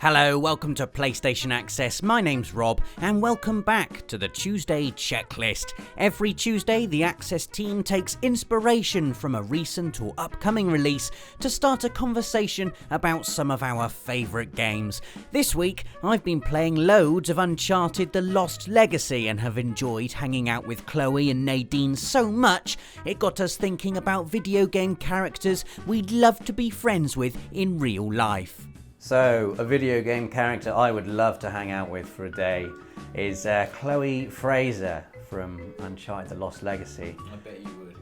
Hello, welcome to PlayStation Access. My name's Rob, and welcome back to the Tuesday Checklist. Every Tuesday, the Access team takes inspiration from a recent or upcoming release to start a conversation about some of our favourite games. This week, I've been playing loads of Uncharted: The Lost Legacy and have enjoyed hanging out with Chloe and Nadine so much, it got us thinking about video game characters we'd love to be friends with in real life. So, a video game character I would love to hang out with for a day is Chloe Fraser from Uncharted: The Lost Legacy. I bet you would.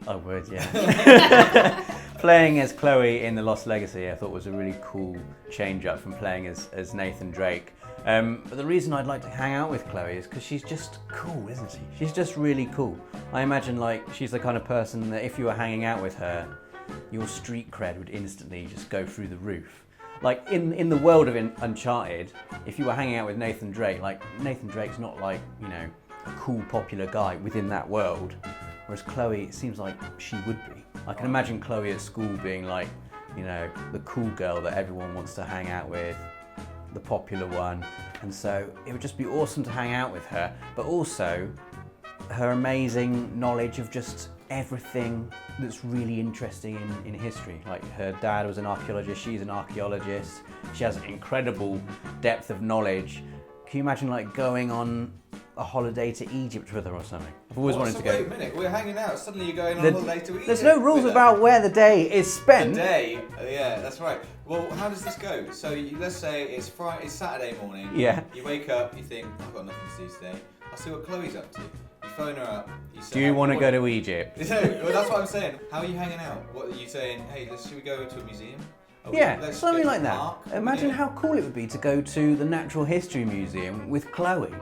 I would, yeah. Playing as Chloe in The Lost Legacy I thought was a really cool change up from playing as Nathan Drake. But the reason I'd like to hang out with Chloe is because she's just cool, isn't she? She's just really cool. I imagine she's the kind of person that if you were hanging out with her, your street cred would instantly just go through the roof. Like in the world of Uncharted, if you were hanging out with Nathan Drake, Nathan Drake's not a cool, popular guy within that world. Whereas Chloe, it seems like she would be. I can imagine Chloe at school being the cool girl that everyone wants to hang out with, the popular one. And so it would just be awesome to hang out with her, but also her amazing knowledge of just everything that's really interesting in history. Like her dad was an archaeologist, she's an archaeologist. She has an incredible depth of knowledge. Can you imagine going on a holiday to Egypt with her or something? I've always wanted to go. Wait a minute, we're hanging out, suddenly you're going on a holiday to Egypt. There's no rules about where the day is spent. The day, yeah, that's right. Well, how does this go? So let's say it's Saturday morning. Yeah. You wake up, you think, I've got nothing to do today. I'll see what Chloe's up to. You phone her up. You say, do you want to go to Egypt? Well, that's what I'm saying. How are you hanging out? What are you saying? Hey, should we go to a museum? Something like that. Imagine how cool it would be to go to the Natural History Museum with Chloe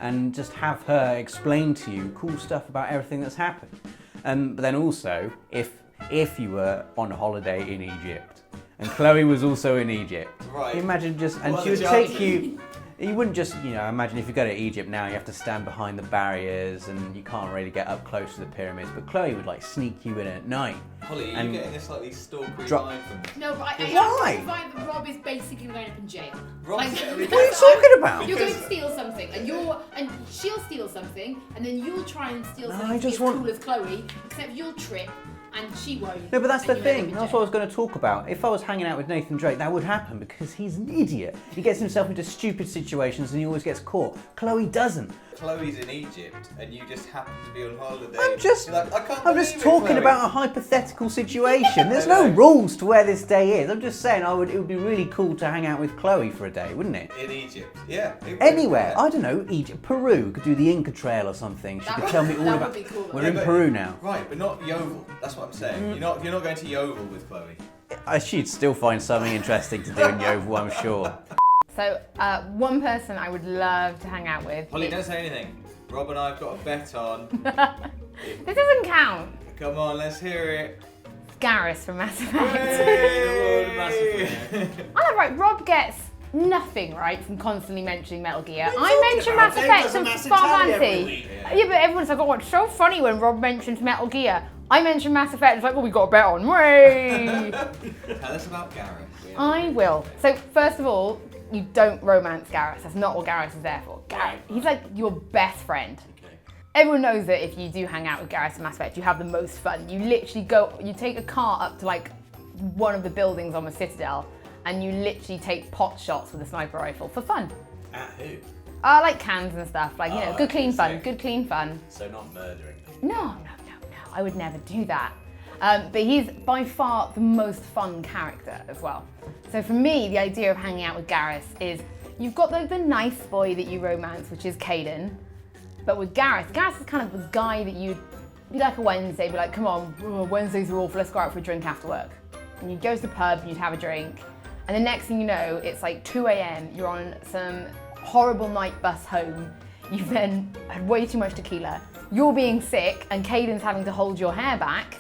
and just have her explain to you cool stuff about everything that's happened. But then also, if you were on holiday in Egypt and Chloe was also in Egypt, right? Imagine she would take you. You wouldn't just, imagine if you go to Egypt now, you have to stand behind the barriers and you can't really get up close to the pyramids, but Chloe would sneak you in at night. Holly, are you getting a slightly stalkery vibe from this? No, but I Why? find that Rob is basically going up in jail. What are you talking about? You're going to steal something, and she'll steal something, and then you'll try and steal something cool as Chloe, except you'll trip. And she won't. No, but that's the thing. That's what I was going to talk about. If I was hanging out with Nathan Drake, that would happen because he's an idiot. He gets himself into stupid situations and he always gets caught. Chloe doesn't. Chloe's in Egypt and you just happen to be on holiday. I'm just talking Chloe. about a hypothetical situation. There's no rules to where this day is. I'm just saying it would be really cool to hang out with Chloe for a day, wouldn't it? In Egypt, yeah. Anywhere. I don't know, Egypt, Peru. Could do the Inca Trail or something. She could tell me all about. Cool, We're in Peru now. Right, but not Yeovil. That's what I'm saying. You're not going to Yeovil with Chloe. She'd still find something interesting to do in Yeovil, I'm sure. So, one person I would love to hang out with. Holly, don't say anything. Rob and I have got a bet on. This doesn't count. Come on, let's hear it. Gareth from Mass Effect. Hey, Mass Effect. I know, right? Rob gets nothing right from constantly mentioning Metal Gear. I mention Mass Effect and Final Fantasy. Yeah, but everyone's like, oh, it's so funny when Rob mentions Metal Gear. I mention Mass Effect, it's like, well, we got a bet on. Way. Tell us about Gareth. I will. So, first of all, you don't romance Gareth. That's not what Gareth is there for. Gareth, he's like your best friend. Okay. Everyone knows that if you do hang out with Gareth in Mass Effect, you have the most fun. You literally you take a car up to one of the buildings on the Citadel, and you literally take pot shots with a sniper rifle for fun. At who? Like cans and stuff, good clean fun, sick. good clean fun. So not murdering them. No, I would never do that. But he's by far the most fun character as well. So for me, the idea of hanging out with Gareth is you've got the nice boy that you romance, which is Caden. But with Gareth is kind of the guy that you'd be like a Wednesday, be like, come on, Wednesdays are awful, let's go out for a drink after work. And you'd go to the pub and you'd have a drink. And the next thing you know, it's 2 a.m, you're on some horrible night bus home. You've then had way too much tequila. You're being sick and Caden's having to hold your hair back.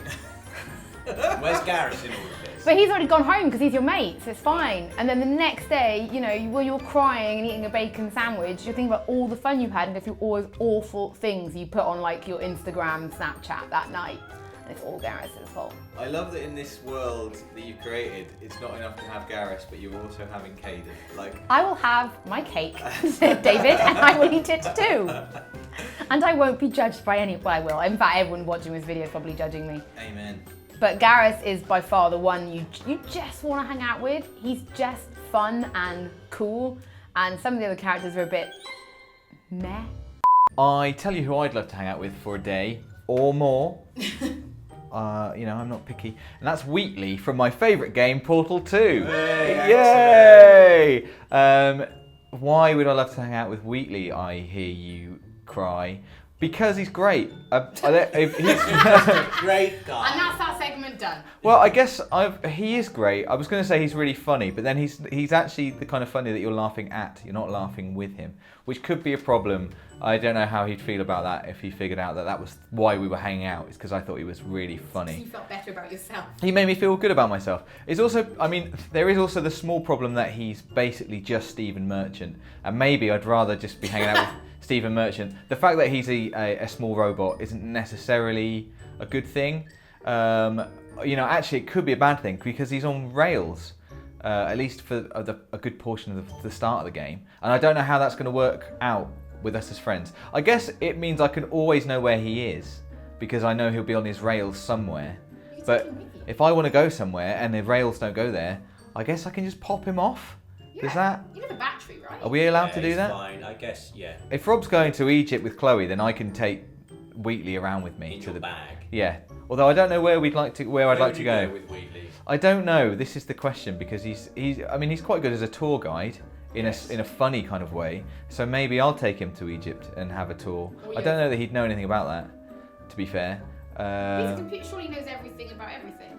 Where's Gareth in all of this? But he's already gone home because he's your mate, so it's fine. And then the next day, while you're crying and eating a bacon sandwich, you're thinking about all the fun you've had and go through all those awful things you put on your Instagram and Snapchat that night. and it's all Gareth's fault. I love that in this world that you've created, it's not enough to have Gareth, but you're also having Caden. Like, I will have my cake, David, and I will eat it too. And I won't be judged by any. Well, I will. In fact, everyone watching this video is probably judging me. amen. But Gareth is by far the one you just want to hang out with. He's just fun and cool, and some of the other characters are a bit meh. I tell you who I'd love to hang out with for a day or more. I'm not picky. And that's Wheatley from my favourite game, Portal 2. Hey, yay! Why would I love to hang out with Wheatley, I hear you cry? Because he's great. Great guy. And that's our segment done. Well, I guess he is great. I was going to say he's really funny, but then he's actually the kind of funny that you're laughing at. You're not laughing with him, which could be a problem. I don't know how he'd feel about that if he figured out that was why we were hanging out. It's because I thought he was really funny. You felt better about yourself. He made me feel good about myself. It's also, there is also the small problem that he's basically just Stephen Merchant, and maybe I'd rather just be hanging out with Stephen Merchant. The fact that he's a small robot isn't necessarily a good thing. Actually, it could be a bad thing because he's on rails, at least for a good portion of the start of the game. And I don't know how that's going to work out with us as friends. I guess it means I can always know where he is because I know he'll be on his rails somewhere. But if I want to go somewhere and the rails don't go there, I guess I can just pop him off. Does that? You have a battery, right? Are we allowed to do that? Fine, I guess, yeah. If Rob's going to Egypt with Chloe, then I can take Wheatley around with me In to your the bag. Yeah. Although I don't know where I'd like to Where go. with Wheatley? I don't know. This is the question because he's quite good as a tour guide in a funny kind of way. So maybe I'll take him to Egypt and have a tour. I don't know that he'd know anything about that, to be fair. He's a computer, surely knows everything about everything.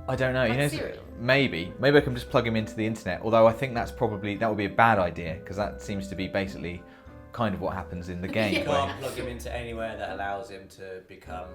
I don't know. Like He knows. Siri. Maybe I can just plug him into the internet. Although I think that would be a bad idea because that seems to be basically kind of what happens in the game. You can't plug him into anywhere that allows him to become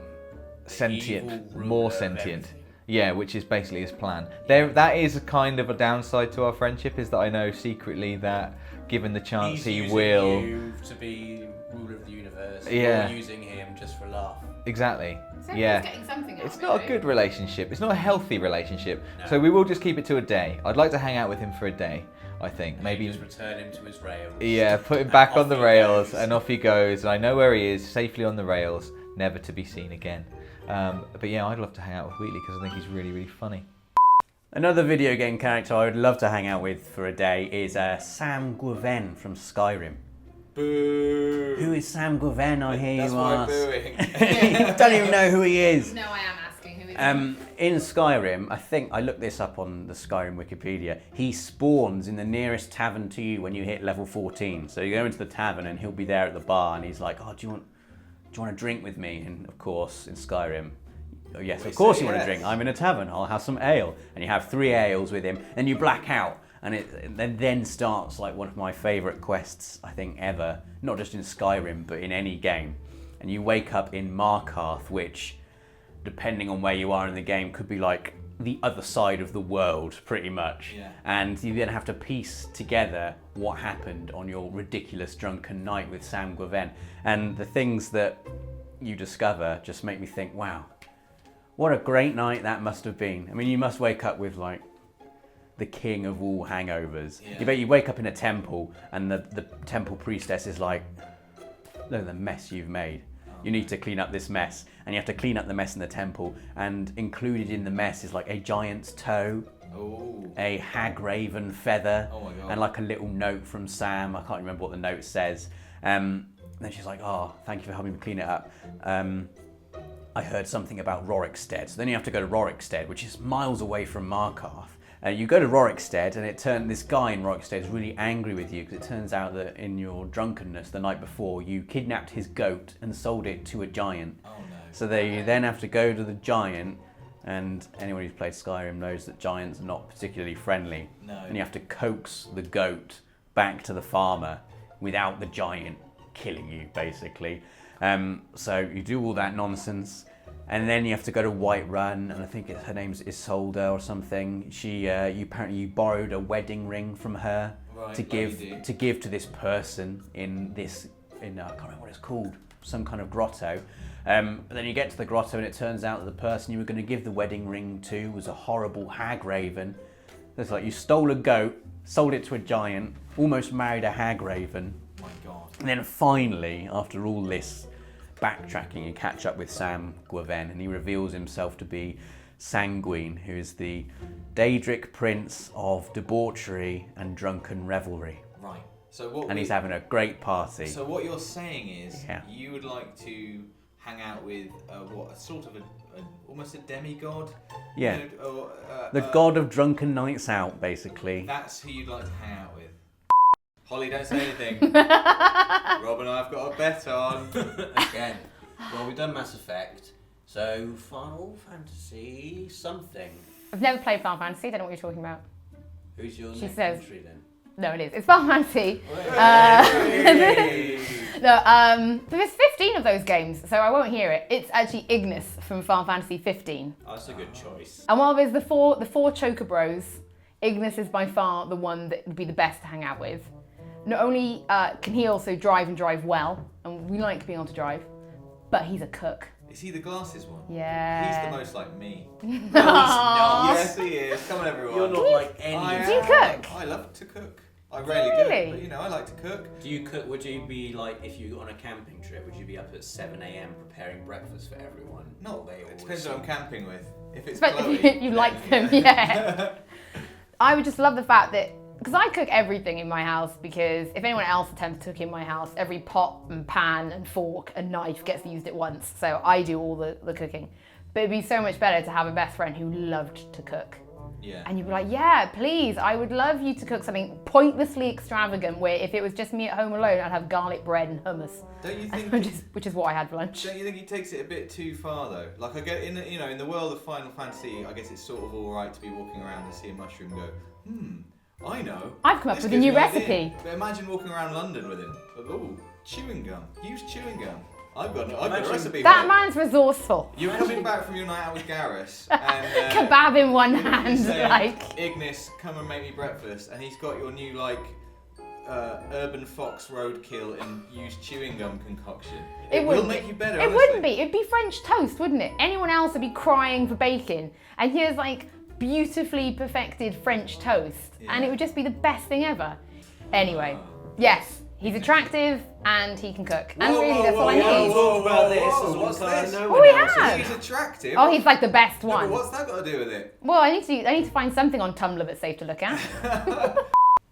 the Sentient, evil ruler more of sentient. everything. Yeah, which is basically his plan. That is a kind of a downside to our friendship, is that I know secretly that given the chance He's he using will. you to be ruler of the universe. Yeah. You're using him just for a laugh. Exactly. So Yeah. everyone's getting something out It's of not it, a good relationship. It's not a healthy relationship. No. So we will just keep it to a day. I'd like to hang out with him for a day, I think. And Maybe. you just return him to his rails. Yeah, put him And back off on the he rails, goes. and off he goes. And I know where he is, safely on the rails, never to be seen again. But yeah, I'd love to hang out with Wheatley because I think he's really, really funny. Another video game character I would love to hang out with for a day is Sam Guven from Skyrim. Boo. Who is Sam Guven, I hear That's you why I'm ask? booing. You don't even know who he is. No, I am asking who is In Skyrim, I think I looked this up on the Skyrim Wikipedia. He spawns in the nearest tavern to you when you hit level 14. So you go into the tavern and he'll be there at the bar and he's like, "Oh, do you want a drink with me?" And of course, in Skyrim, oh yes, We of course say you want a yes. drink. I'm in a tavern. I'll have some ale. And you have 3 ales with him, and you black out. And it then starts like one of my favourite quests, I think, ever. Not just in Skyrim, but in any game. And you wake up in Markarth, which, depending on where you are in the game, could be like the other side of the world, pretty much. Yeah. And you then have to piece together what happened on your ridiculous drunken night with Sam Guven. And the things that you discover just make me think, wow, what a great night that must have been. I mean, you must wake up with like the king of all hangovers. Yeah. You bet you wake up in a temple and the temple priestess is like, look at the mess you've made. You need to clean up this mess. And you have to clean up the mess in the temple. And included in the mess is like a giant's toe, Ooh. a hag raven feather, Oh my God. and like a little note from Sam. I can't remember what the note says. Then she's like, "Oh, thank you for helping me clean it up. I heard something about Rorikstead." So then you have to go to Rorikstead, which is miles away from Markarth. You go to Rorikstead, and this guy in Rorikstead is really angry with you because it turns out that in your drunkenness the night before, you kidnapped his goat and sold it to a giant. Oh no. So you then have to go to the giant, and anyone who's played Skyrim knows that giants are not particularly friendly. No. And you have to coax the goat back to the farmer without the giant killing you, basically. So you do all that nonsense, and then you have to go to Whiterun, and I think her name's Isolde or something. You borrowed a wedding ring from her Right, to like give you do. to this person in I can't remember what it's called, some kind of grotto. But then you get to the grotto and it turns out that the person you were going to give the wedding ring to was a horrible hag raven. It's like you stole a goat, sold it to a giant, almost married a hag raven. Oh my God. And then finally, after all this backtracking, you catch up with Sam Guaven and he reveals himself to be Sanguine, who is the Daedric prince of debauchery and drunken revelry. Right. So what? And he's having a great party. So what you're saying is, Yeah. you would like to hang out with what? A sort of almost a demigod. Yeah. You know, or, The god of drunken nights out, basically. That's who you'd like to hang out with. Holly, don't say anything. Rob and I have got a bet on. Again. Well, we've done Mass Effect, so Final Fantasy something. I've never played Final Fantasy, don't know what you're talking about. Who's your She next says- entry then? No, it is. It's Final Fantasy. Hey. No, there's 15 of those games, so I won't hear it. It's actually Ignace from Final Fantasy 15. Oh, that's a good choice. And while there's the four Choker Bros, Ignace is by far the one that would be the best to hang out with. Not only can he also drive and drive well, and we like being able to drive, but he's a cook. Is he the glasses one? Yeah. He's the most like me. Aw. Yes, he is. Come on, everyone. You're not like any. I Do you am. cook? I love to cook. I rarely Really? do, but you know, I like to cook. Do you cook? Would you be like, if you were on a camping trip, would you be up at 7 a.m. preparing breakfast for everyone? No, They it always depends who I'm camping with. If it's But Chloe, if you like them, yeah. I would just love the fact that, because I cook everything in my house, because if anyone else attempts to cook in my house, every pot and pan and fork and knife gets used at once. So I do all the cooking. But it'd be so much better to have a best friend who loved to cook. Yeah. And you'd be like, yeah, please, I would love you to cook something pointlessly extravagant where if it was just me at home alone, I'd have garlic bread and hummus. Don't you think? Which is what I had for lunch. Don't you think he takes it a bit too far though? Like I get in the world of Final Fantasy, I guess it's sort of all right to be walking around and see a mushroom and go, I know. I've come up This with a gives new me an idea." recipe. But imagine walking around London with him. Oh, chewing gum. Use chewing gum. I've got a recipe. That for it. man's resourceful. You're coming back from your night out with Gareth and Kebab in one you're hand, saying, like. Ignace, come and make me breakfast, and he's got your new like urban fox roadkill and used chewing gum concoction. It will wouldn't make be. you better. It honestly. wouldn't be. It'd be French toast, wouldn't it? Anyone else would be crying for bacon, and here's like beautifully perfected French toast, and it would just be the best thing ever. Anyway, yes, he's attractive and he can cook, and really that's all I need. Whoa, about this whoa, as well, what's so this? no Oh, one we else is- have. He's attractive. Oh, he's like the best No, one. but what's that got to do with it? Well, I need to find something on Tumblr that's safe to look at.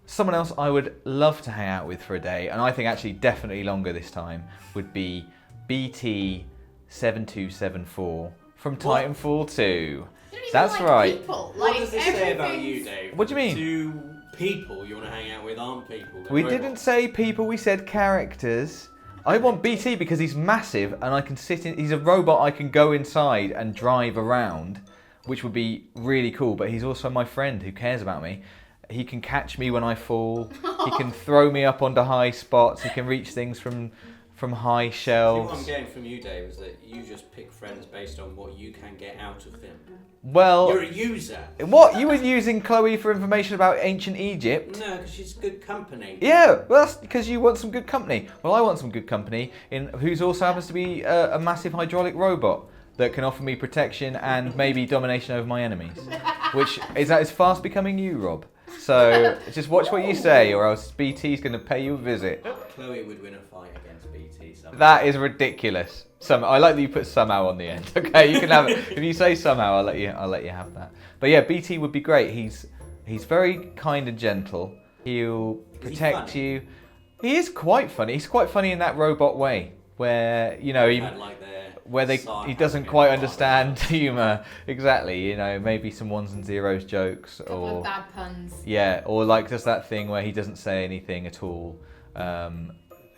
Someone else I would love to hang out with for a day, and I think actually definitely longer this time, would be BT7274 from Titanfall 2. You don't even That's like right. People. What Like, does this say about you, everything's- Dave? What do you mean? Two people you want to hang out with aren't people. they're We robots. didn't say people, we said characters. I want BT because he's massive and I can sit in. He's a robot I can go inside and drive around, which would be really cool. But he's also my friend who cares about me. He can catch me when I fall. He can throw me up onto high spots. He can reach things from high See, what I'm shelves. getting from you, Dave, is that you just pick friends based on what you can get out of them. Well, You're a user. what you were using Chloe for information about ancient Egypt? No, because she's good company. Yeah, well, that's because you want some good company. Well, I want some good company in who's also happens to be a massive hydraulic robot that can offer me protection and maybe domination over my enemies, which is fast becoming you, Rob. So just watch what you say, or else BT's going to pay you a visit. Chloe would win a fight against BT somehow. That is ridiculous. I like that you put somehow on the end. Okay, you can have it. If you say somehow, I'll let you have that. But yeah, BT would be great. He's very kind and gentle. He'll protect funny? you. He is quite funny. He's quite funny in that robot way, where he Had, like, their he sarcasm doesn't in quite the understand humour exactly. Maybe some ones and zeros jokes, Couple or of bad puns. yeah, or like does that thing where he doesn't say anything at all.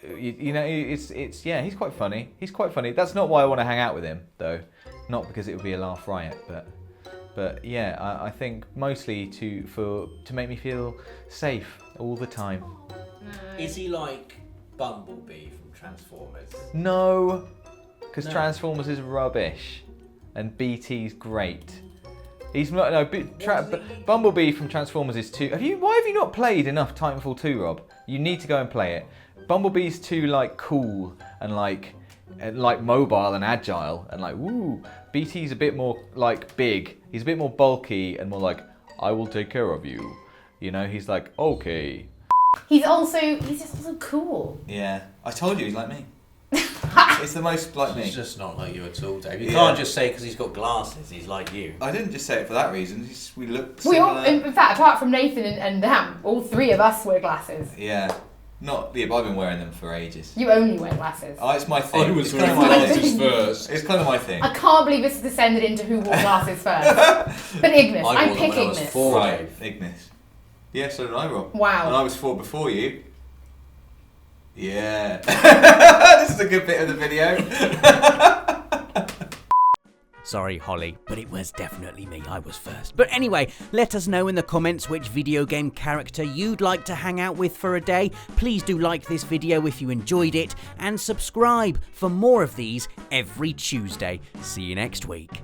He's quite funny. He's quite funny. That's not why I want to hang out with him, though. Not because it would be a laugh riot, but yeah, I think mostly to make me feel safe all the time. Is he like Bumblebee from Transformers? No, because No. Transformers is rubbish, and BT's great. He's not no. Bumblebee from Transformers is too. Why have you not played enough Titanfall 2, Rob? You need to go and play it. Bumblebee's too like cool and like like mobile and agile and like woo. Beatty's a bit more like big. He's a bit more bulky and more like I will take care of you. You know, he's like okay. He's just also cool. Yeah, I told you he's like me. It's the most like me. He's just not like you at all, Dave. You can't just say because he's got glasses, he's like you. I didn't just say it for that reason. We look We similar. all, in fact, apart from Nathan and Ham, all three of us wear glasses. Yeah. But I've been wearing them for ages. You only wear glasses. Oh, it's my thing. I was It's kind wearing of my glasses thing. first. It's kind of my thing. I can't believe this has descended into who wore glasses first. But Ignace, I I wore them pick when I was Ignace. 4. Right, Ignace. Yeah, so did I, Rob. Wow. And I was 4 before you. Yeah. This is a good bit of the video. Sorry, Holly, but it was definitely me. I was first. But anyway, let us know in the comments which video game character you'd like to hang out with for a day. Please do like this video if you enjoyed it, and subscribe for more of these every Tuesday. See you next week.